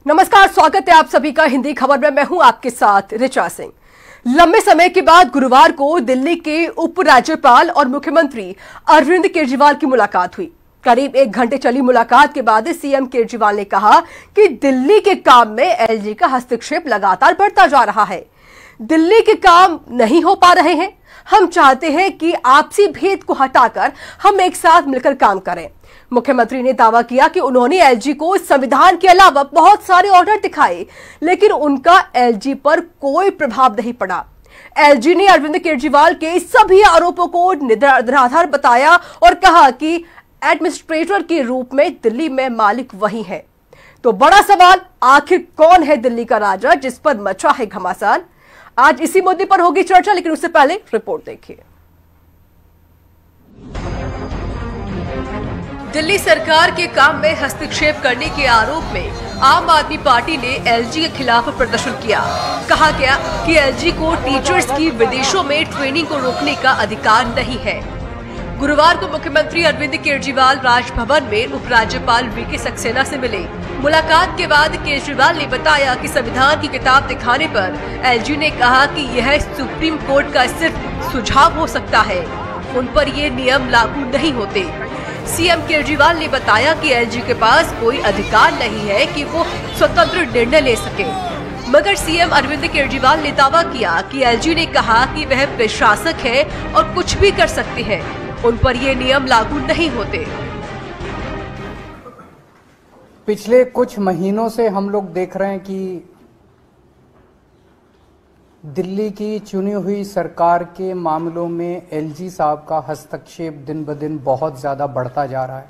नमस्कार, स्वागत है आप सभी का हिंदी खबर में। मैं हूं आपके साथ ऋचा सिंह। लंबे समय के बाद गुरुवार को दिल्ली के उपराज्यपाल और मुख्यमंत्री अरविंद केजरीवाल की मुलाकात हुई। करीब 1 घंटे चली मुलाकात के बाद सीएम केजरीवाल ने कहा कि दिल्ली के काम में एलजी का हस्तक्षेप लगातार बढ़ता जा रहा है। दिल्ली के काम नहीं हो पा रहे हैं। हम चाहते हैं कि आपसी भेद को हटाकर हम एक साथ मिलकर काम करें। मुख्यमंत्री ने दावा किया कि उन्होंने एलजी को संविधान के अलावा बहुत सारे ऑर्डर दिखाए, लेकिन उनका एलजी पर कोई प्रभाव नहीं पड़ा। एलजी ने अरविंद केजरीवाल के सभी आरोपों को निराधार बताया और कहा कि एडमिनिस्ट्रेटर के रूप में दिल्ली में मालिक वही है। तो बड़ा सवाल, आखिर कौन है दिल्ली का राजा जिस पर मचा है घमासान? आज इसी मुद्दे पर होगी चर्चा, लेकिन उससे पहले रिपोर्ट देखिए। दिल्ली सरकार के काम में हस्तक्षेप करने के आरोप में आम आदमी पार्टी ने एलजी के खिलाफ प्रदर्शन किया। कहा गया कि एलजी को टीचर्स की विदेशों में ट्रेनिंग को रोकने का अधिकार नहीं है। गुरुवार को मुख्यमंत्री अरविंद केजरीवाल राजभवन में उपराज्यपाल वीके सक्सेना से मिले। मुलाकात के बाद केजरीवाल ने बताया कि संविधान की किताब दिखाने पर एलजी ने कहा कि यह सुप्रीम कोर्ट का सिर्फ सुझाव हो सकता है, उन पर ये नियम लागू नहीं होते। सीएम केजरीवाल ने बताया कि एलजी के पास कोई अधिकार नहीं है कि वो स्वतंत्र निर्णय ले सके, मगर सीएम अरविंद केजरीवाल ने दावा किया कि एलजी ने कहा कि वह प्रशासक है और कुछ भी कर सकते हैं, उन पर ये नियम लागू नहीं होते। पिछले कुछ महीनों से हम लोग देख रहे हैं कि दिल्ली की चुनी हुई सरकार के मामलों में एलजी साहब का हस्तक्षेप दिन ब दिन बहुत ज़्यादा बढ़ता जा रहा है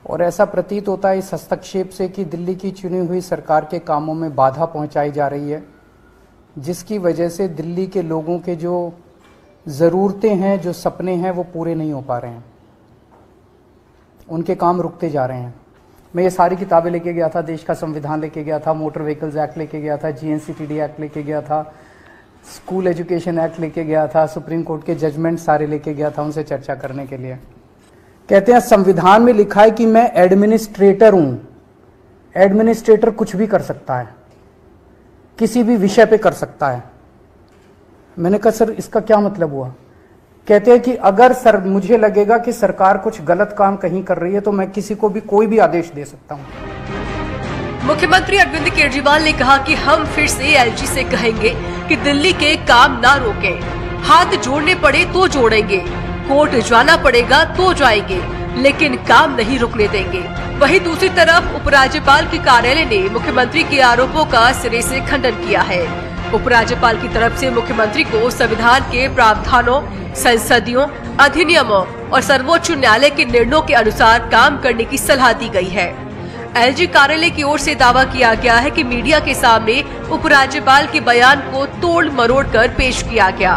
और ऐसा प्रतीत होता है इस हस्तक्षेप से कि दिल्ली की चुनी हुई सरकार के कामों में बाधा पहुंचाई जा रही है, जिसकी वजह से दिल्ली के लोगों के जो ज़रूरतें हैं, जो सपने हैं, वो पूरे नहीं हो पा रहे हैं। उनके काम रुकते जा रहे हैं। मैं ये सारी किताबें लेके गया था, देश का संविधान लेके गया था, मोटर व्हीकल्स एक्ट लेके गया था, जीएनसीटीडी एक्ट लेके गया था, स्कूल एजुकेशन एक्ट लेके गया था, सुप्रीम कोर्ट के जजमेंट सारे लेके गया था उनसे चर्चा करने के लिए। कहते हैं संविधान में लिखा है कि मैं एडमिनिस्ट्रेटर हूं। एडमिनिस्ट्रेटर कुछ भी कर सकता है, किसी भी विषय पे कर सकता है। मैंने कहा सर इसका क्या मतलब हुआ? कहते हैं कि अगर मुझे लगेगा कि सरकार कुछ गलत काम कहीं कर रही है तो मैं किसी को भी कोई भी आदेश दे सकता हूं। मुख्यमंत्री अरविंद केजरीवाल ने कहा कि हम फिर से एलजी से कहेंगे कि दिल्ली के काम ना रोकें, हाथ जोड़ने पड़े तो जोड़ेंगे, कोर्ट जाना पड़ेगा तो जाएंगे, लेकिन काम नहीं रुकने देंगे। वहीं दूसरी तरफ उपराज्यपाल के कार्यालय ने मुख्यमंत्री के आरोपों का सिरे से खंडन किया है। उपराज्यपाल की तरफ से मुख्यमंत्री को संविधान के प्रावधानों, संसदीय अधिनियमों और सर्वोच्च न्यायालय के निर्णयों के अनुसार काम करने की सलाह दी गई है। एलजी कार्यालय की ओर से दावा किया गया है कि मीडिया के सामने उपराज्यपाल के बयान को तोड़ मरोड़ कर पेश किया गया।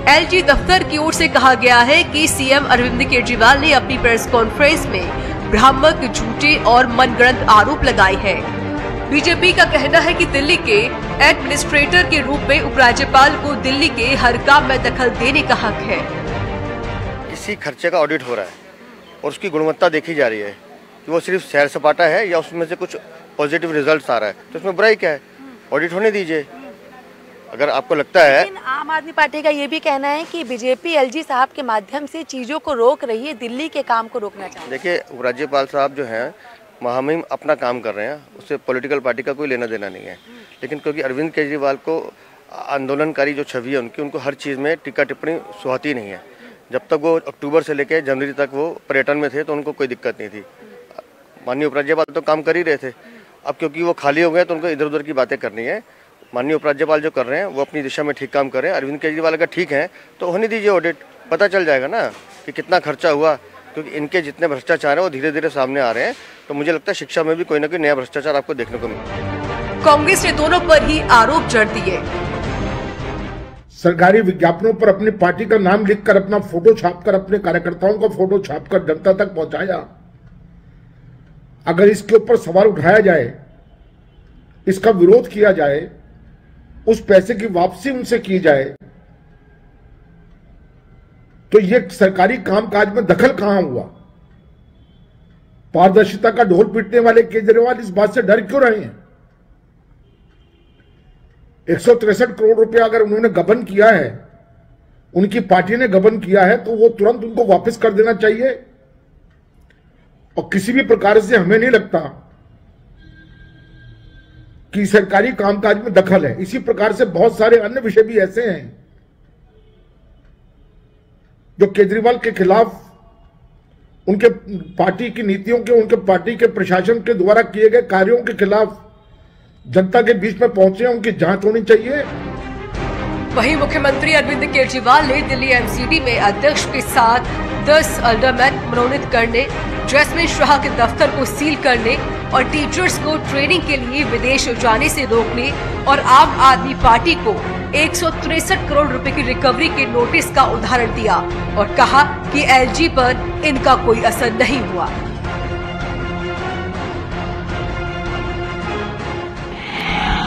एलजी दफ्तर की ओर से कहा गया है कि सीएम अरविंद केजरीवाल ने अपनी प्रेस कॉन्फ्रेंस में भ्रामक, झूठे और मनगढ़ंत आरोप लगाए हैं। बीजेपी का कहना है कि दिल्ली के एडमिनिस्ट्रेटर के रूप में उपराज्यपाल को दिल्ली के हर काम में दखल देने का हक है। किसी खर्चे का ऑडिट हो रहा है और उसकी गुणवत्ता देखी जा रही है कि वो सिर्फ सैर सपाटा है या उसमें से कुछ पॉजिटिव रिजल्ट्स आ रहा है, तो उसमें बुराई क्या है? ऑडिट होने दीजिए अगर आपको लगता है। लेकिन आम आदमी पार्टी का ये भी कहना है कि बीजेपी एलजी साहब के माध्यम से चीजों को रोक रही है, दिल्ली के काम को रोकना चाहती है। देखिए, उपराज्यपाल साहब जो हैं महामहिम अपना काम कर रहे हैं, उससे पॉलिटिकल पार्टी का कोई लेना देना नहीं है। लेकिन क्योंकि अरविंद केजरीवाल को आंदोलनकारी जो छवि है उनकी, उनको हर चीज़ में टीका टिप्पणी सुहाती नहीं है। जब तक वो अक्टूबर से लेकर जनवरी तक वो पर्यटन में थे तो उनको कोई दिक्कत नहीं थी। माननीय उपराज्यपाल तो काम कर ही रहे थे। अब क्योंकि वो खाली हो गए तो उनको इधर उधर की बातें करनी है। माननीय उपराज्यपाल जो कर रहे हैं वो अपनी दिशा में ठीक काम कर रहे हैं। अरविंद केजरीवाल अगर ठीक है तो होने दीजिए ऑडिट, पता चल जाएगा ना कि कितना खर्चा हुआ, क्योंकि इनके जितने भ्रष्टाचार है वो धीरे धीरे सामने आ रहे हैं। तो मुझे लगता है शिक्षा में भी कोई ना कोई नया भ्रष्टाचार आपको देखने को मिलेगा। कांग्रेस ने दोनों पर ही आरोप जड़ दिए। सरकारी विज्ञापनों पर अपनी पार्टी का नाम लिखकर, अपना फोटो छापकर, अपने कार्यकर्ताओं का फोटो छापकर जनता तक पहुंचाया। अगर इसके ऊपर सवाल उठाया जाए, इसका विरोध किया जाए, उस पैसे की वापसी उनसे की जाए, तो ये सरकारी कामकाज में दखल कहां हुआ? पारदर्शिता का ढोल पीटने वाले केजरीवाल इस बात से डर क्यों रहे हैं? 163 करोड़ रुपया अगर उन्होंने गबन किया है, उनकी पार्टी ने गबन किया है, तो वो तुरंत उनको वापस कर देना चाहिए। और किसी भी प्रकार से हमें नहीं लगता कि सरकारी कामकाज में दखल है। इसी प्रकार से बहुत सारे अन्य विषय भी ऐसे हैं जो केजरीवाल के खिलाफ, उनके पार्टी की नीतियों के, उनके पार्टी के प्रशासन के द्वारा किए गए कार्यों के खिलाफ जनता के बीच में पहुंचे, उनकी जांच होनी चाहिए। वहीं मुख्यमंत्री अरविंद केजरीवाल ने दिल्ली एमसीडी में अध्यक्ष के साथ 10 अलडरमैन मनोनीत करने, जैस्मिन शाह के दफ्तर को सील करने और टीचर्स को ट्रेनिंग के लिए विदेश जाने से रोकने और आम आदमी पार्टी को 163 करोड़ रुपए की रिकवरी के नोटिस का उदाहरण दिया और कहा कि एलजी पर इनका कोई असर नहीं हुआ।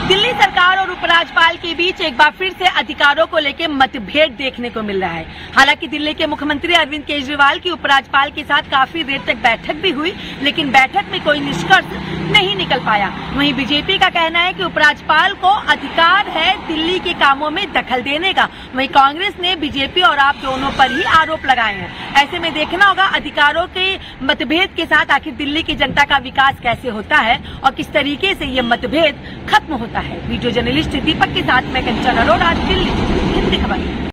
दिल्ली सरकार और उपराज्यपाल के बीच एक बार फिर से अधिकारों को लेकर मतभेद देखने को मिल रहा है। हालांकि दिल्ली के मुख्यमंत्री अरविंद केजरीवाल की उपराज्यपाल के साथ काफी देर तक बैठक भी हुई, लेकिन बैठक में कोई निष्कर्ष नहीं निकल पाया। वहीं बीजेपी का कहना है कि उपराज्यपाल को अधिकार है दिल्ली के कामों में दखल देने का। वहीं कांग्रेस ने बीजेपी और आप दोनों पर ही आरोप लगाए हैं। ऐसे में देखना होगा अधिकारों के मतभेद के साथ आखिर दिल्ली की जनता का विकास कैसे होता है और किस तरीके से ये मतभेद खत्म होता है। वीडियो जर्नलिस्ट दीपक के साथ मैं कंचन अरोड़ा, दिल्ली, हिंदी खबर।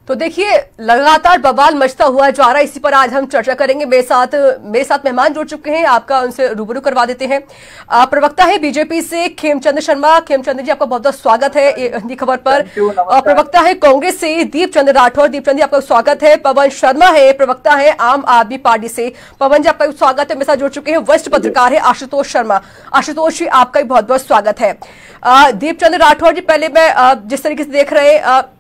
तो देखिए लगातार बवाल मचता हुआ जा रहा है, इसी पर आज हम चर्चा करेंगे। मेरे साथ मेहमान जुड़ चुके हैं, आपका उनसे रूबरू करवा देते हैं। प्रवक्ता है बीजेपी से खेमचंद शर्मा। खेमचंद जी आपका बहुत बहुत स्वागत है हिंदी खबर पर। प्रवक्ता है कांग्रेस से दीपचंद राठौर। दीपचंद जी आपका स्वागत है। पवन शर्मा है, प्रवक्ता है आम आदमी पार्टी से। पवन जी आपका स्वागत है। मेरे साथ जुड़ चुके हैं वरिष्ठ पत्रकार है आशुतोष शर्मा। आशुतोष जी आपका भी बहुत बहुत स्वागत है। दीपचंद राठौर जी, पहले मैं जिस तरीके से देख रहे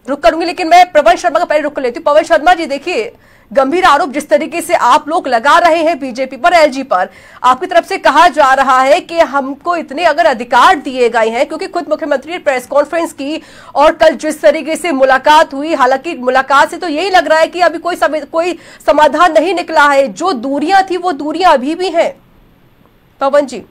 रुक करूंगी, लेकिन मैं पवन शर्मा का पहले रुक कर लेती हूँ। पवन शर्मा जी, देखिए गंभीर आरोप जिस तरीके से आप लोग लगा रहे हैं बीजेपी पर, एलजी पर, आपकी तरफ से कहा जा रहा है कि हमको इतने अगर अधिकार दिए गए हैं, क्योंकि खुद मुख्यमंत्री ने प्रेस कॉन्फ्रेंस की और कल जिस तरीके से मुलाकात हुई, हालांकि मुलाकात से तो यही लग रहा है कि अभी कोई समाधान नहीं निकला है, जो दूरियां थी वो दूरियां अभी भी हैं। पवन जी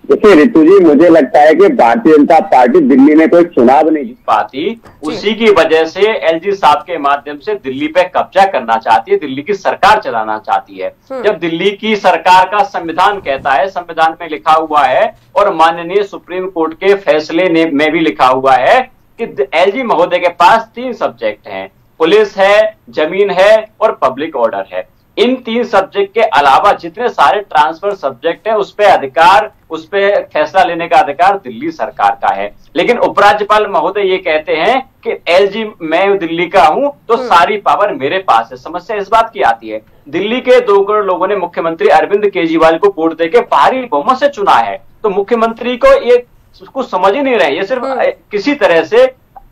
देखिए रितु जी, मुझे लगता है कि भारतीय जनता पार्टी दिल्ली में कोई चुनाव नहीं जीत पाती, उसी की वजह से एलजी साहब के माध्यम से दिल्ली पे कब्जा करना चाहती है, दिल्ली की सरकार चलाना चाहती है। जब दिल्ली की सरकार का संविधान कहता है, संविधान में लिखा हुआ है और माननीय सुप्रीम कोर्ट के फैसले में भी लिखा हुआ है कि एलजी महोदय के पास 3 सब्जेक्ट हैं, पुलिस है, जमीन है और पब्लिक ऑर्डर है। इन 3 सब्जेक्ट के अलावा जितने सारे ट्रांसफर सब्जेक्ट है, उस पे अधिकार, उस पे फैसला लेने का अधिकार दिल्ली सरकार का है। लेकिन उपराज्यपाल महोदय ये कहते हैं कि एलजी मैं दिल्ली का हूं तो सारी पावर मेरे पास है। समस्या इस बात की आती है, दिल्ली के 2 करोड़ लोगों ने मुख्यमंत्री अरविंद केजरीवाल को वोट देके भारी बहुमत से चुना है, तो मुख्यमंत्री को ये कुछ समझ ही नहीं रहे। ये सिर्फ किसी तरह से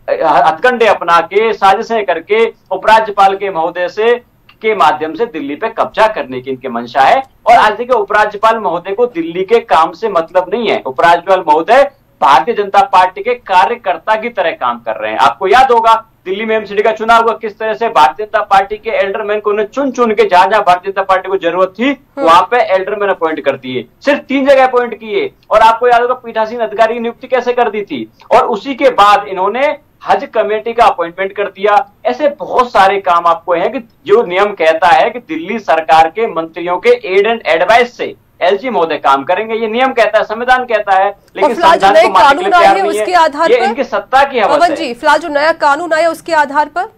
हथकंडे अपना के, साजिशें करके उपराज्यपाल के महोदय से के माध्यम से दिल्ली पे कब्जा करने की इनकी मंशा है। और आज देखिए उपराज्यपाल महोदय को दिल्ली के काम से मतलब नहीं है। उपराज्यपाल महोदय भारतीय जनता पार्टी के कार्यकर्ता की तरह काम कर रहे हैं। आपको याद होगा दिल्ली में एमसीडी का चुनाव हुआ, किस तरह से भारतीय जनता पार्टी के एल्डरमैन को उन्हें चुन चुन के जहां जहां भारतीय जनता पार्टी को जरूरत थी वहां पे एल्डरमैन अपॉइंट कर दिए, सिर्फ 3 जगह अपॉइंट किए। और आपको याद होगा पीठासीन अधिकारी की नियुक्ति कैसे कर दी थी, और उसी के बाद इन्होंने हज कमेटी का अपॉइंटमेंट कर दिया। ऐसे बहुत सारे काम आपको हैं कि जो नियम कहता है कि दिल्ली सरकार के मंत्रियों के एड एंड एडवाइस से एलजी महोदय काम करेंगे, ये नियम कहता है, संविधान कहता है, लेकिन संविधान को मानने के लिए तैयार नहीं है। उसके आधार पर इनकी सत्ता की हवस है। जी फिलहाल जो नया कानून आया उसके आधार पर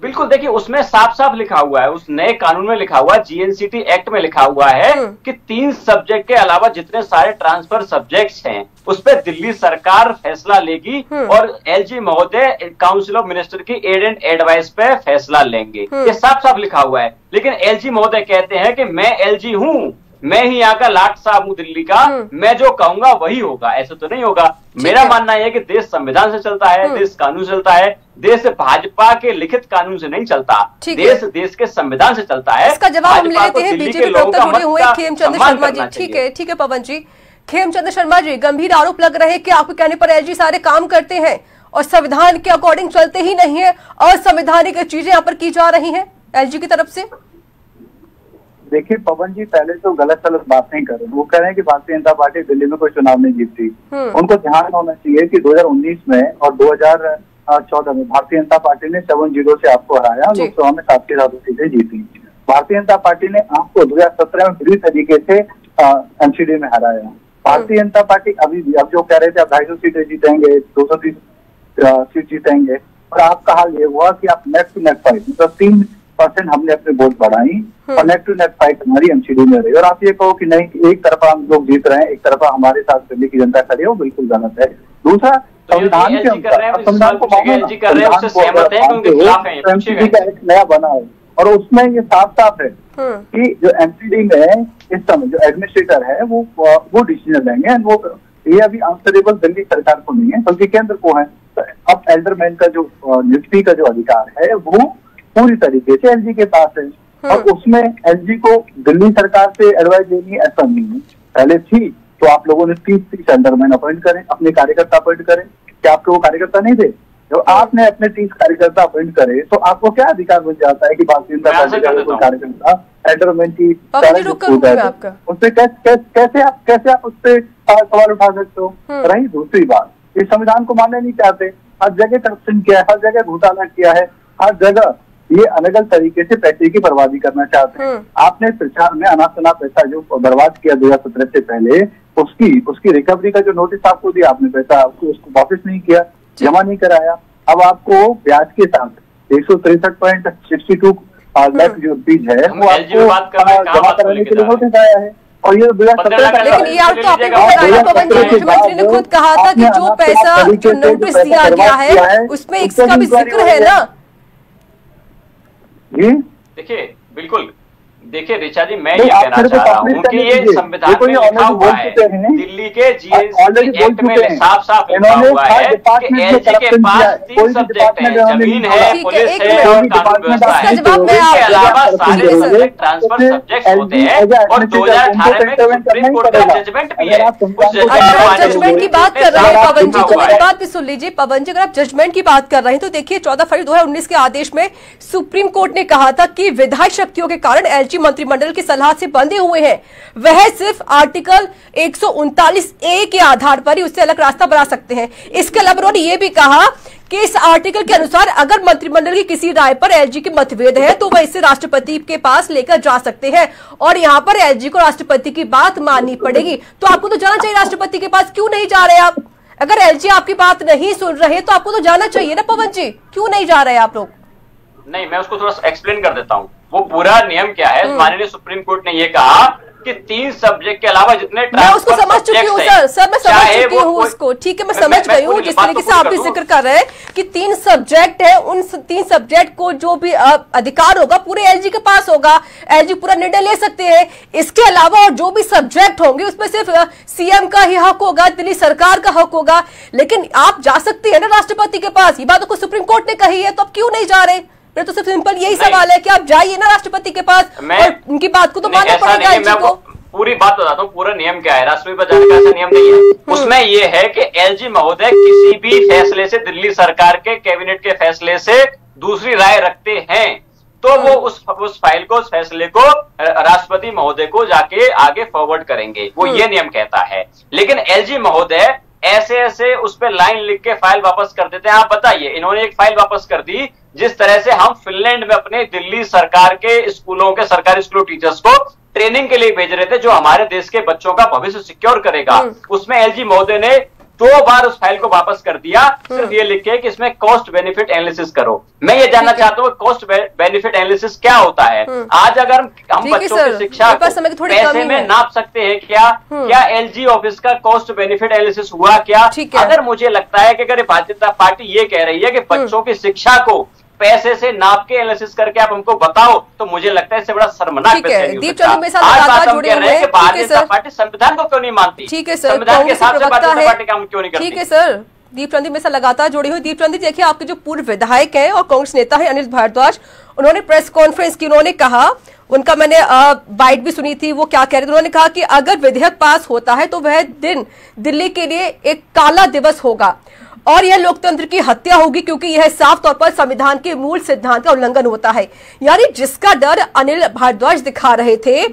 बिल्कुल देखिए उसमें साफ साफ लिखा हुआ है, उस नए कानून में लिखा हुआ है, जीएनसीटी एक्ट में लिखा हुआ है कि 3 सब्जेक्ट के अलावा जितने सारे ट्रांसफर सब्जेक्ट्स हैं उस पर दिल्ली सरकार फैसला लेगी और एलजी महोदय काउंसिल ऑफ मिनिस्टर की एड एंड एडवाइस पे फैसला लेंगे। ये साफ साफ लिखा हुआ है। लेकिन एलजी महोदय कहते हैं कि मैं एलजी हूं, मैं ही यहाँ का लाट साहब हूं दिल्ली का, मैं जो कहूंगा वही होगा। ऐसा तो नहीं होगा। मेरा मानना यह है कि देश संविधान से चलता है, देश कानून से चलता है, देश भाजपा के लिखित कानून से नहीं चलता, देश के संविधान से चलता है। इसका जवाब हम ले लेते हैं बीजेपी प्रवक्ता जुड़े हुए खेमचंद शर्मा जी। ठीक है पवन जी। खेमचंद शर्मा जी, गंभीर आरोप लग रहे हैं कि आपके कहने पर एलजी सारे काम करते हैं और संविधान के अकॉर्डिंग चलते ही नहीं है, असंवैधानिक चीजें यहाँ पर की जा रही है एलजी की तरफ से। देखिए पवन जी, पहले तो गलत बातें कर रहे हैं। वो कह रहे हैं कि भारतीय जनता पार्टी दिल्ली में कोई चुनाव नहीं जीतती। उनको ध्यान होना चाहिए कि 2019 में और 2014 में भारतीय जनता पार्टी ने 7-0 से आपको हराया, लोकसभा में 7 की 7 सीटें जीती। भारतीय जनता पार्टी ने आपको 2017 में बुरी तरीके से एमसीडी में हराया। भारतीय जनता पार्टी अभी भी, अब जो कह रहे थे आप 250 सीटें जीतेंगे, 230 सीट जीतेंगे, और आपका हाल ये हुआ कि आप नेक टू नेक फाइट, मतलब 3% हमने अपने वोट बढ़ाई और नेक टू नेक फाइट हमारी एमसीडी में रही। और आप ये कहो कि नहीं, एक तरफा हम लोग जीत रहे हैं, एक तरफा हमारे साथ दिल्ली की जनता खड़ी है, वो बिल्कुल गलत है। दूसरा, संविधान के अनुसार संविधान को एमसीडी का एक नया बना है और उसमें ये साफ साफ है कि जो एमसीडी में इस समय जो एडमिनिस्ट्रेटर है वो डिसीजन लेंगे। वो ये अभी आंसरेबल दिल्ली सरकार को नहीं है बल्कि केंद्र को है। तो अब एल्डरमैन का जो नियुक्ति का जो अधिकार है वो पूरी तरीके से एलजी के पास है और उसमें एलजी को दिल्ली सरकार से एडवाइस लेनी है ऐसा नहीं है। पहले थी तो आप लोगों ने 30 एल्डरमैन अपॉइंट करें, अपने कार्यकर्ता अपॉइंट करें। क्या आपके वो कार्यकर्ता नहीं थे? जब आपने अपने 30 कार्यकर्ता अपॉइंट करे तो आपको क्या अधिकार बन जाता है कि भारतीय जनता पार्टी का कार्यकर्ता एल्डरमैन की उससे कैसे आप उससे सवाल उठा सकते हो? रही दूसरी बात, इस संविधान को मानना नहीं चाहते, हर जगह करप्शन किया है, हर जगह घोटाला किया है, हर जगह ये अलग अलग तरीके से पैसे की बर्बादी करना चाहते हैं। आपने प्रचार में अनाप पैसा जो बर्बाद किया 2017 से पहले, उसकी रिकवरी का जो नोटिस आपको दिया, आपने पैसा उसको वापस नहीं किया, जमा नहीं कराया। अब आपको ब्याज के साथ 163.62 लाख जो बीज है वो आपको जमा कराने के लिए नोटिस आया है। और ये 2017, लेकिन ये आप तो आपने मुख्यमंत्री ने खुद कहा था कि जो पैसा जो नोटिस दिया गया है उसमें इसका भी जिक्र है ना। देखिए बिल्कुल, देखिए ऋचा जी, मैं ये कहना चाह रहा हूँ कि ये संविधान में लिखा हुआ है, दिल्ली के जीएसटी एक्ट में साफ साफ लिखा हुआ है कि एलजी के पास 3 सब्जेक्ट हैं, जमीन है, पुलिस है और कानून व्यवस्था है। इसके अलावा सारे सब्जेक्ट ट्रांसफर सब्जेक्ट होते हैं और 2018 में सुप्रीम कोर्ट का जजमेंट भी है। जजमेंट की बात कर रहे हैं पवन जी, तो मेरी बात भी सुन लीजिए पवन जी। अगर आप जजमेंट की बात कर रहे हैं तो देखिए 14 फरवरी 2019 के आदेश में सुप्रीम कोर्ट ने कहा था कि विधायी शक्तियों के कारण एलजी मंत्रिमंडल की सलाह से बंधे हुए हैं, वह सिर्फ आर्टिकल 139A के आधार पर ही उससे अलग रास्ता बना सकते हैं। इसके अलावा उन्होंने यह भी कहा कि इस आर्टिकल के अनुसार अगर मंत्रिमंडल की किसी राय पर एलजी के मतभेद है तो वह इसे राष्ट्रपति के पास लेकर जा सकते हैं और यहां पर एलजी को राष्ट्रपति की बात माननी पड़ेगी। तो आपको तो जाना चाहिए राष्ट्रपति के पास, क्यों नहीं जा रहे आप? अगर एलजी आपकी बात नहीं सुन रहे तो आपको तो जाना चाहिए ना पवन जी, क्यों नहीं जा रहे आप लोग? नहीं, मैं उसको थोड़ा एक्सप्लेन कर देता हूं। वो पूरा नियम क्या है। माननीय सुप्रीम कोर्ट ने ये कहा कि 3 सब्जेक्ट के अलावा जितने मैं उसको समझ चुकी हूँ सर मैं समझ चुकी हूँ उसको, ठीक है, मैं समझ गई हूँ। जिस तरीके से आप भी जिक्र कर रहे हैं कि 3 सब्जेक्ट है, उन 3 सब्जेक्ट को जो भी अधिकार होगा पूरे एलजी के पास होगा, एलजी पूरा निर्णय ले सकते हैं। इसके अलावा और जो भी सब्जेक्ट होंगे उसमें सिर्फ सीएम का ही हक होगा, दिल्ली सरकार का हक होगा। लेकिन आप जा सकते हैं ना राष्ट्रपति के पास, ये बात को सुप्रीम कोर्ट ने कही है, तो आप क्यों नहीं जा रहे? मेरा तो सिर्फ सिंपल यही सवाल है कि आप जाइए ना राष्ट्रपति के पास और उनकी बात को तो मानना पड़ेगा एलजी को। पूरी बात बताता हूँ, पूरा नियम क्या है। राष्ट्रपति पर जाने का ऐसा नियम नहीं है। उसमें यह है कि एलजी महोदय किसी भी फैसले से, दिल्ली सरकार के कैबिनेट के फैसले से दूसरी राय रखते हैं तो वो उस फाइल को, उस फैसले को राष्ट्रपति महोदय को जाके आगे फॉरवर्ड करेंगे, वो ये नियम कहता है। लेकिन एलजी महोदय ऐसे उस पर लाइन लिख के फाइल वापस कर देते हैं। आप बताइए, इन्होंने एक फाइल वापस कर दी जिस तरह से हम फिनलैंड में अपने दिल्ली सरकार के स्कूलों के, सरकारी स्कूलों टीचर्स को ट्रेनिंग के लिए भेज रहे थे जो हमारे देश के बच्चों का भविष्य सिक्योर करेगा। उसमें एलजी महोदय ने 2 बार उस फाइल को वापस कर दिया, सिर्फ ये लिख के कि इसमें कॉस्ट बेनिफिट एनालिसिस करो। मैं ये जानना चाहता हूँ कॉस्ट बेनिफिट एनालिसिस क्या होता है। आज अगर हम बच्चों की शिक्षा को पैसे में नाप सकते हैं क्या एलजी ऑफिस का कॉस्ट बेनिफिट एनालिसिस हुआ क्या? अगर मुझे लगता है कि अगर भारतीय जनता पार्टी ये कह रही है कि बच्चों की शिक्षा को पैसे से नाप के एनालिसिस करके आप हमको बताओ, तो मुझे लगता है इससे बड़ा शर्मनाक दीप चंद मेरे साथ लगातार जुड़े हुए हैं। भारतीय जनता पार्टी संविधान को क्यों नहीं मानती? ठीक है सर, संविधान के हिसाब से भारतीय जनता पार्टी काम क्यों नहीं करती? ठीक है सर, दीप चंद मेरे साथ लगातार जुड़ी हुई। दीप चंद देखिए, आपके जो पूर्व विधायक हैं और कांग्रेस नेता है अनिल भारद्वाज, उन्होंने प्रेस कॉन्फ्रेंस की, उन्होंने कहा, उनका मैंने बाइट भी सुनी थी, वो क्या कह रहे थे। उन्होंने कहा कि अगर विधेयक पास होता है तो वह दिन दिल्ली के लिए एक काला दिवस होगा और यह लोकतंत्र की हत्या होगी, क्योंकि यह साफ तौर पर संविधान के मूल सिद्धांत का उल्लंघन होता है। यानी जिसका डर अनिल भारद्वाज दिखा रहे थे,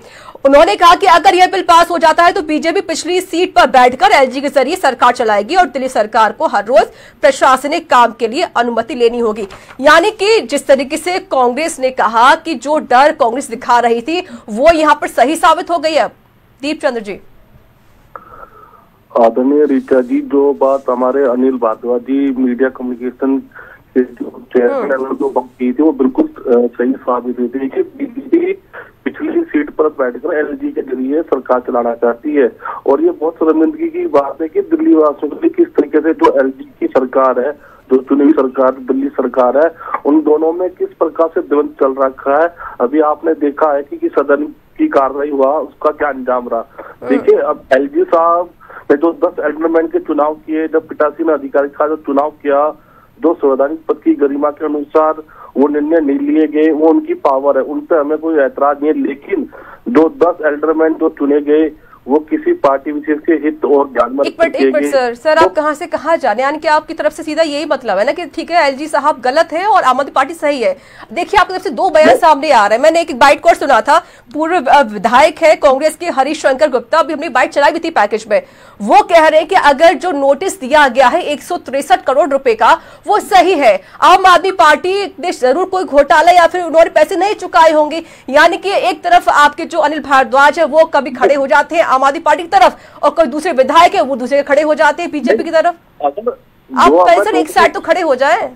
उन्होंने कहा कि अगर यह बिल पास हो जाता है तो बीजेपी पिछली सीट पर बैठकर एलजी के जरिए सरकार चलाएगी और दिल्ली सरकार को हर रोज प्रशासनिक काम के लिए अनुमति लेनी होगी। यानी कि जिस तरीके से कांग्रेस ने कहा कि जो डर कांग्रेस दिखा रही थी वो यहां पर सही साबित हो गई है। दीप चंद्र जी। आदरणीय रीता जी, जो बात हमारे अनिल भारद्वाज जी मीडिया कम्युनिकेशन के चेयरमैन जो बात की थी वो बिल्कुल सही साबित हुई थी कि बीजेपी पिछली सीट पर बैठकर एलजी के जरिए सरकार चलाना चाहती है। और ये बहुत शर्मिंदगी की बात है कि दिल्ली वासियों के लिए किस तरीके से जो एलजी की सरकार है, जो चुनी हुई सरकार दिल्ली सरकार है, उन दोनों में किस प्रकार से द्वंद चल रखा है। अभी आपने देखा है कि सदन की कार्रवाई हुआ, उसका क्या अंजाम रहा। देखिए, अब एलजी साहब ने जो 10 एल्डरमैन के चुनाव किए, जब पीठासीन अधिकारी का जो चुनाव किया, जो संवैधानिक पद की गरिमा के अनुसार वो निर्णय नहीं लिए गए, वो उनकी पावर है, उन पर हमें कोई ऐतराज नहीं है। लेकिन जो 10 एल्डरमैन जो चुने गए वो किसी पार्टी विशेष के हित और ध्यान में एक मिनट सर आप कहां से कहां जाने, यानी कि आपकी तरफ से सीधा यही मतलब है ना कि ठीक है एलजी साहब गलत है और आम आदमी पार्टी सही है। देखिए आपकी तरफ से दो बयान सामने आ रहे हैं। मैंने एक बाइट को सुना था, पूर्व विधायक है कांग्रेस के हरीश शंकर गुप्ता, अभी हमने बाइट चलाई भी थी पैकेज में, वो कह रहे हैं कि अगर जो नोटिस दिया गया है 163 करोड़ रुपए का वो सही है, आम आदमी पार्टी ने जरूर कोई घोटाला या फिर उन्होंने पैसे नहीं चुकाए होंगे। यानी कि एक तरफ आपके जो अनिल भारद्वाज है वो कभी खड़े हो जाते हैं आम आदमी पार्टी की तरफ और कोई दूसरे विधायक है वो दूसरे खड़े हो जाते हैं बीजेपी की तरफ। आप कैसे एक साइड तो खड़े हो जाए।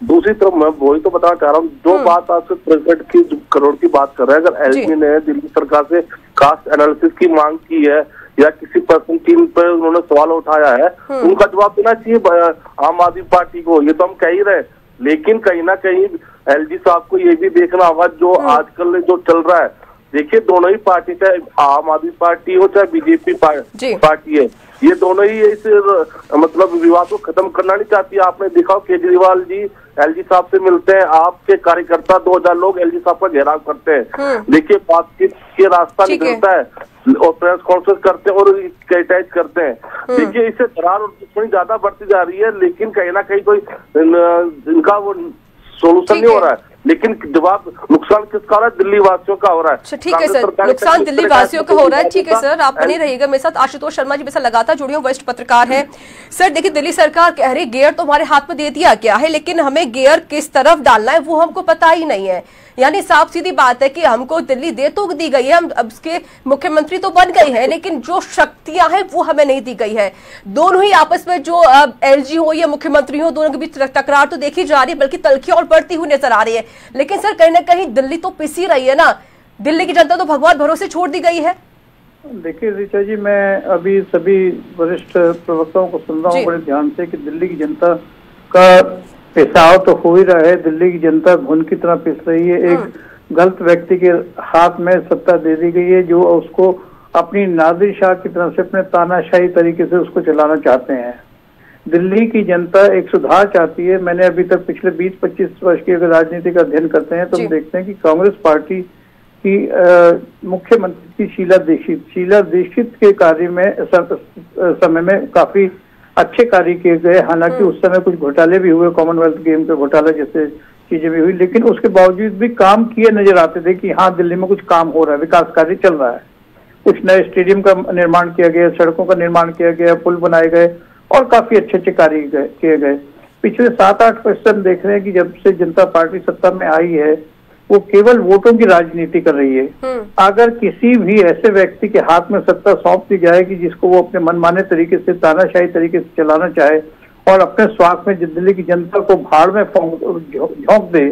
दूसरी तरफ मैं वही तो बताना चाह रहा हूँ, जो बात आपसे 63 करोड़ की बात कर रहे हैं, अगर एलजी ने दिल्ली सरकार से कास्ट एनालिसिस की मांग की है या किसी पर्सन टीम पर उन्होंने सवाल उठाया है, उनका जवाब देना चाहिए आम आदमी पार्टी को। ये तो हम कह ही रहे, लेकिन कहीं ना कहीं एलजी साहब को ये भी देखना होगा जो आजकल जो चल रहा है। देखिए, दोनों ही पार्टी, चाहे आम आदमी पार्टी हो चाहे बीजेपी पार्टी है, ये दोनों ही इस मतलब विवाद को खत्म करना नहीं चाहती। आपने देखा केजरीवाल जी एलजी साहब से मिलते हैं, आपके कार्यकर्ता 2000 लोग एलजी साहब का घेराव करते हैं। देखिए, बातचीत के रास्ता निकलता है और प्रेस कॉन्फ्रेंस करते हैं और क्रिटिसाइज करते हैं। देखिए, इससे दरार और दुश्मनी ज्यादा बढ़ती जा रही है, लेकिन कहीं ना कहीं कोई इनका वो सोल्यूशन नहीं हो रहा है। लेकिन जवाब नुकसान किसका हो रहा है? दिल्ली वासियों का हो रहा है। ठीक है सर, नुकसान दिल्ली वासियों का हो रहा है। ठीक है सर, आप बने रहिएगा मेरे साथ। आशुतोष शर्मा जी मेरे साथ लगातार जुड़े हुए वरिष्ठ पत्रकार हैं। सर देखिए, दिल्ली सरकार कह रही गियर तो हमारे हाथ में दे दिया गया है, लेकिन हमें गियर किस तरफ डालना है वो हमको पता ही नहीं है। यानी साफ सीधी बात है कि हमको दिल्ली दे तो दी गई है, हम अब उसके मुख्यमंत्री तो बन गए हैं, लेकिन जो शक्तियां हैं वो हमें नहीं दी गई है। दोनों ही आपस में जो एलजी हो या मुख्यमंत्री हो, दोनों के बीच टकरार तो देखी जा रही है, बल्कि तलखियां और बढ़ती हुई नजर आ रही है। लेकिन सर कहीं ना कहीं दिल्ली तो पिसी रही है ना, दिल्ली की जनता तो भगवान भरोसे छोड़ दी गई है। देखिए ऋचा जी, मैं अभी सभी वरिष्ठ प्रवक्ताओं को सुन रहा हूँ बड़े ध्यान से कि दिल्ली की जनता का पिसाव तो हो ही रहा है। दिल्ली की जनता घुन की तरह पिस रही है। एक गलत व्यक्ति के हाथ में सत्ता दे दी गई है, जो उसको अपनी नादिर शाह की तरफ से अपने तानाशाही तरीके से उसको चलाना चाहते हैं। दिल्ली की जनता एक सुधार चाहती है। मैंने अभी तक पिछले 20-25 वर्ष की अगर राजनीति का अध्ययन करते हैं तो हम देखते हैं कि कांग्रेस पार्टी की मुख्यमंत्री थी शीला दीक्षित के कार्य में समय में काफी अच्छे कार्य किए गए। हालांकि उस समय कुछ घोटाले भी हुए, कॉमनवेल्थ गेम के घोटाला जैसे चीजें भी हुई, लेकिन उसके बावजूद भी काम किए नजर आते थे कि हाँ दिल्ली में कुछ काम हो रहा है, विकास कार्य चल रहा है। कुछ नए स्टेडियम का निर्माण किया गया, सड़कों का निर्माण किया गया, पुल बनाए गए और काफी अच्छे अच्छे कार्य किए गए। पिछले 7-8 वर्ष हम देख रहे हैं कि जब से जनता पार्टी सत्ता में आई है वो केवल वोटों की राजनीति कर रही है। अगर किसी भी ऐसे व्यक्ति के हाथ में सत्ता सौंप दी जाए कि जिसको वो अपने मनमाने तरीके से, तानाशाही तरीके से चलाना चाहे और अपने स्वार्थ में दिल्ली की जनता को भाड़ में झोंक दे,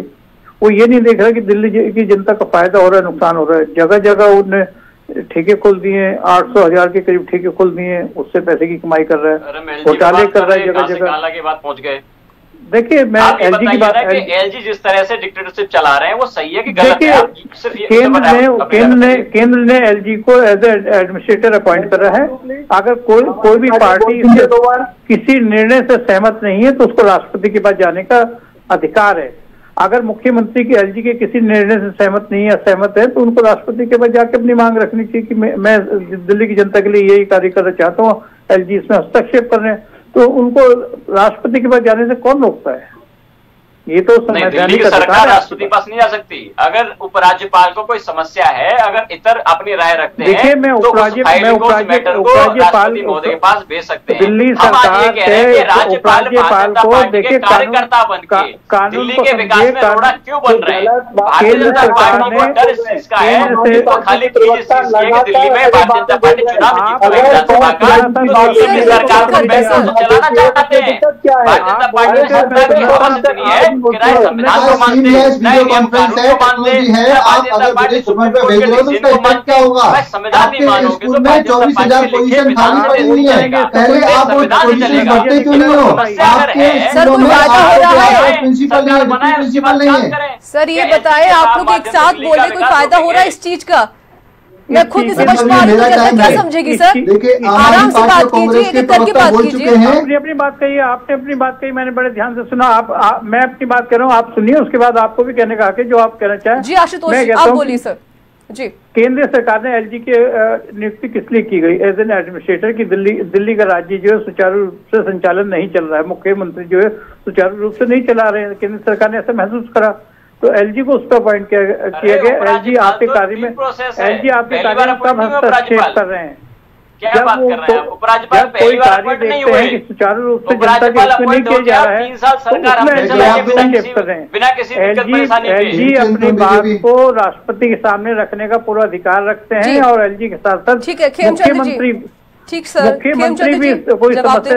वो ये नहीं देख रहा कि दिल्ली की जनता का फायदा हो रहा है, नुकसान हो रहा है। जगह जगह उन्होंने ठेके खोल दिए, 800,000 के करीब ठेके खोल दिए, उससे पैसे की कमाई कर रहा है, घोटाले कर रहा है जगह जगह। देखिए, मैं एलजी की बात, एलजी जिस तरह से डिक्टेटरशिप चला रहे हैं वो सही है कि गलत है? केंद्र ने एलजी को एज एडमिनिस्ट्रेटर अपॉइंट कर रहा है। अगर कोई भी पार्टी किसी निर्णय से सहमत नहीं है तो उसको राष्ट्रपति के पास जाने का अधिकार है। अगर मुख्यमंत्री की एलजी के किसी निर्णय से सहमत नहीं है, सहमत है, तो उनको राष्ट्रपति के पास जाके अपनी मांग रखनी चाहिए कि मैं दिल्ली की जनता के लिए यही कार्य करना चाहता हूँ, एलजी इसमें हस्तक्षेप कर रहे हैं। तो उनको राष्ट्रपति के पास जाने से कौन रोकता है? ये तो दिल्ली की सरकार राष्ट्रपति पास नहीं जा सकती। अगर उपराज्यपाल को कोई समस्या है, अगर इतर अपनी राय रखते हैं, मैं उपराज्यपाल महोदय के पास भेज सकते हैं। दिल्ली सरकार राज्यपाल को देखिए कार्यकर्ता बन के दिल्ली के विकास में रोड़ा क्यों बन रहे हैं? भारतीय जनता पार्टी को डर इस चीज का है, खाली दिल्ली में भारतीय जनता पार्टी चुनाव जीतेगी विधानसभा का, दिल्ली की सरकार को चलाना चाहते हैं। भारतीय जनता पार्टी सरकार की हवा से नहीं है, संविधान को मानते हैं, नए नियम कानून को मानते हैं। आप अगर विदेश में भेज रहे हो तो उसका इफेक्ट क्या होगा? संविधान नहीं मानोगे तो 24,000 पोजीशन खाली पड़ी हुई है, पहले आप पोजीशन भरते क्यों नहीं हो? आपके सर कोई वादा हो रहा है? प्रिंसिपल नहीं है, डिप्टी प्रिंसिपल नहीं है। सर ये बताएं, आप लोग एक साथ बोल रहे, कोई फायदा हो रहा है इस चीज का? मैं खुद नहीं समझ पा रही हूँ, क्या समझेगी सर? आराम से बात कीजिए, एक करके बात कीजिए। आपने अपनी बात कही, आपने अपनी बात कही, मैंने बड़े ध्यान से सुना। मैं अपनी बात कर रहा हूँ, आप सुनिए, उसके बाद आपको भी कहने का हक है जो आप कहना चाहें। जी आशुतोष आप बोलिए सर। जी, केंद्र सरकार ने एलजी की नियुक्ति किस लिए की गई एज एन एडमिनिस्ट्रेटर की? दिल्ली का राज्य जो है सुचारू रूप से संचालन नहीं चल रहा है, मुख्यमंत्री जो है सुचारू रूप से नहीं चला रहे हैं, केंद्र सरकार ने ऐसा महसूस करा तो एलजी को उसका अपॉइंट किया गया। एलजी आपके कार्य में कब हस्तक्षेप कर रहे हैं? क्या बात कर रहे हैं? उपराज्यपाल कोई कार्य देखते हैं कि सुचारू रूप से जनता के हित में नहीं किया जा रहा है, 3 साल सरकार हस्तक्षेप कर रहे हैं। बिना किसी एलजी अपनी बात को राष्ट्रपति के सामने रखने का पूरा अधिकार रखते हैं और एलजी के साथ साथ मुख्यमंत्री ठीक सर, मुख्यमंत्री भी कोई समस्या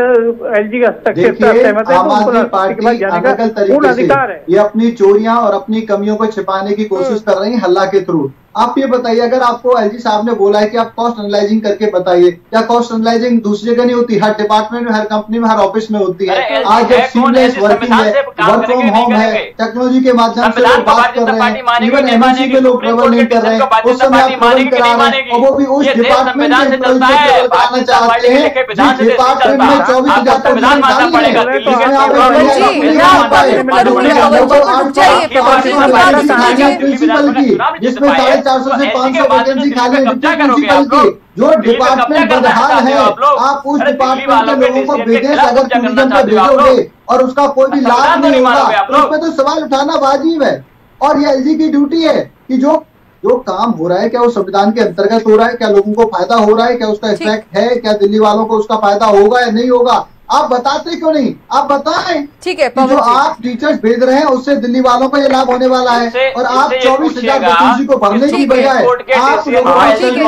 एलजी का हस्तक्षेप से सहमत है, आम आदमी पार्टी अनकल तरीके से ये अपनी चोरियां और अपनी कमियों को छिपाने की कोशिश कर रही है हल्ला के थ्रू। आप ये बताइए, अगर आपको एलजी साहब ने बोला है कि आप कॉस्ट एनालाइजिंग करके बताइए, क्या कॉस्ट एनालाइजिंग दूसरी जगह नहीं होती? हर डिपार्टमेंट में, हर कंपनी में, हर ऑफिस में होती है। आज जब सीमलेस वर्किंग है, वर्क फ्रॉम होम है, टेक्नोलॉजी के माध्यम से लोग बात कर रहे हैं, इवन एमएनसी के लोग ट्रेवल नहीं कर रहे हैं, उस समय आप ट्रेवल करा रहे हैं, और वो भी उस डिपार्टमेंट के एम्प्लॉय से ट्रेवल कराना चाहते हैं जिस डिपार्टमेंट में 24,000 प्रिंसिपल की, जिसमें 450 से 500 वैकेंसी खाली है डिप्टी प्रिंसिपल की। जो डिपार्टमेंट बदहाल है, आप उस डिपार्टमेंट के लोगों को विदेश अगर टूरिज्म पे भेजोगे और उसका कोई भी लाभ नहीं होगा तो उसमें तो सवाल उठाना वाजिब है। और ये एलजी की ड्यूटी है कि जो काम हो रहा है क्या वो संविधान के अंतर्गत हो रहा है, क्या लोगों को फायदा हो रहा है, क्या उसका इफेक्ट है, क्या दिल्ली वालों को उसका फायदा होगा या नहीं होगा? आप बताते क्यों नहीं? आप बताएं। ठीक है, जो आप टीचर्स भेज रहे हैं उससे दिल्ली वालों को ये लाभ होने वाला है, और आप 24,000 वैकेंसी को भरने की बजाय आप लोगों को आप विदेश भेज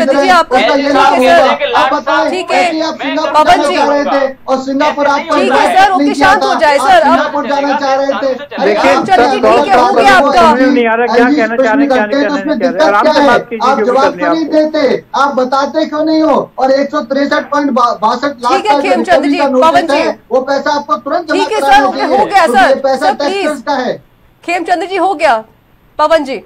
रहे हैं, उसका ये लाभ होगा। आप बताएं, ऐसे आप सिंगापुर जाना चाह रहे थे और सिंगापुर आपको नहीं किया था, आप सिंगापुर जाना चाह रहे थे। उसमें दिक्कत क्या है? आप जवाब क्यों नहीं देते? आप बताते क्यों नहीं हो? और 163.62 ठीक है खेमचंद जी, पवन जी, वो पैसा आपको तुरंत ठीक है सर, हो गया सर, पैसा टैक्स का है। खेमचंद जी हो गया। पवन जी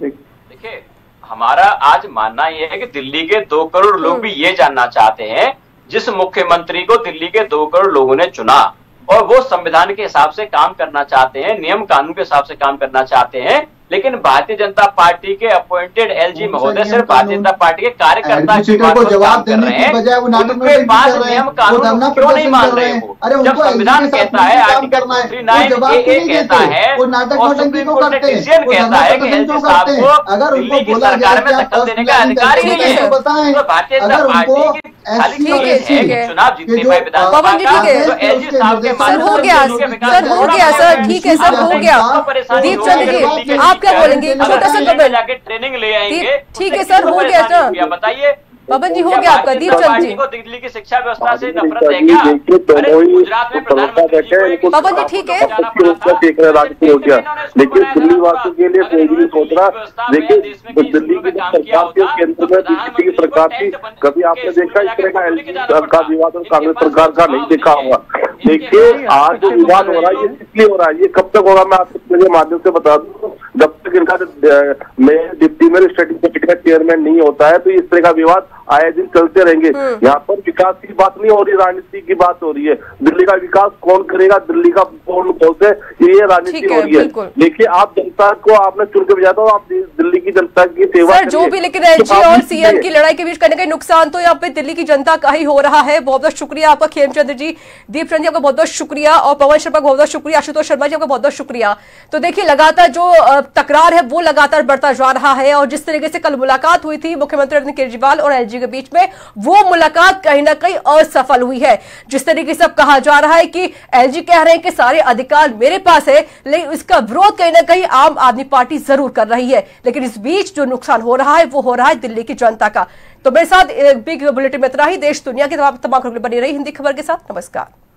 देखिए, हमारा आज मानना यह है कि दिल्ली के 2 करोड़ लोग भी ये जानना चाहते हैं, जिस मुख्यमंत्री को दिल्ली के 2 करोड़ लोगों ने चुना और वो संविधान के हिसाब से काम करना चाहते हैं, नियम कानून के हिसाब से काम करना चाहते हैं, लेकिन भारतीय जनता पार्टी के अपॉइंटेड एलजी महोदय सिर्फ भारतीय जनता पार्टी के कार्यकर्ता को जवाब देने की बजाय वो उनके पास नियम कानून क्यों नहीं मान रहे हो? जब संविधान कहता है, आर्टिकल 39A कहता है और सुप्रीम कोर्ट ने डिसीजन कहता है कि एलजी साहब को दिल्ली की सरकार में दखल देने का अधिकार ही नहीं है, तो भारतीय जनता पार्टी की चुनाव जीतने पाए विधानसभा का, तो एलजी साहब के सर हो गया सर, ठीक है सर, हो गया। दीपचंद जी आप क्या बोलेंगे? छोटा सा कमेंट, जाके ट्रेनिंग ले आएंगे। ठीक है सर, हो गया सर, बताइए। पवन जी हो गया आपका। दीपचंद जी को दिल्ली की शिक्षा व्यवस्था से नफरत है क्या? अरे गुजरात में प्रधानमंत्री पवन जी ठीक है, लेकिन दिल्ली वासियों के लिए कोई नहीं सोच रहा। देखिए दिल्ली की सरकार के केंद्र में बीजेपी की सरकार थी, कभी आपने देखा इस तरह का एलजी का विवाद और कांग्रेस सरकार का नहीं देखा होगा। देखिए आज जो विवाद हो रहा है ये इसलिए हो रहा है, ये कब तक होगा मैं आपके माध्यम से बता दूं, जब तक इनका मेयर डिप्टी मेयर स्टैटिस्टिक्स का चेयरमैन नहीं होता है तो इस तरह का विवाद आए दिन चलते रहेंगे। यहाँ पर विकास की बात नहीं हो रही, राजनीति की बात हो रही है। दिल्ली का विकास कौन करेगा, दिल्ली का कौन खोलते, ये राजनीति हो रही है। देखिए, आप जनता को आपने चुन के भेजा, तो आप दिल्ली की जनता की सेवा सर जो भी, लेकिन एलजी और सीएम की लड़ाई के बीच कहीं ना कहीं नुकसान तो यहाँ पे दिल्ली की जनता का ही हो रहा है। बहुत बहुत शुक्रिया आपका खेमचंद जी, दीपचंद जी आपका बहुत बहुत शुक्रिया, और पवन शर्मा का बहुत बहुत शुक्रिया, आशुतोष शर्मा जी आपका बहुत बहुत शुक्रिया। तो देखिए, लगातार जो तकरार है वो लगातार बढ़ता जा रहा है, और जिस तरीके से कल मुलाकात हुई थी मुख्यमंत्री अरविंद केजरीवाल और एलजी के बीच में, वो मुलाकात कहीं ना कहीं असफल हुई है। जिस तरीके से अब कहा जा रहा है कि एलजी कह रहे हैं कि सारे अधिकार मेरे पास है, लेकिन इसका विरोध कहीं ना कहीं आम आदमी पार्टी जरूर कर रही है। लेकिन इस बीच जो नुकसान हो रहा है वो हो रहा है दिल्ली की जनता का। तो मेरे साथ बिग बुलेटिन में इतना ही। देश दुनिया की तमाम खबरें बनी रही हिंदी खबर के साथ। नमस्कार।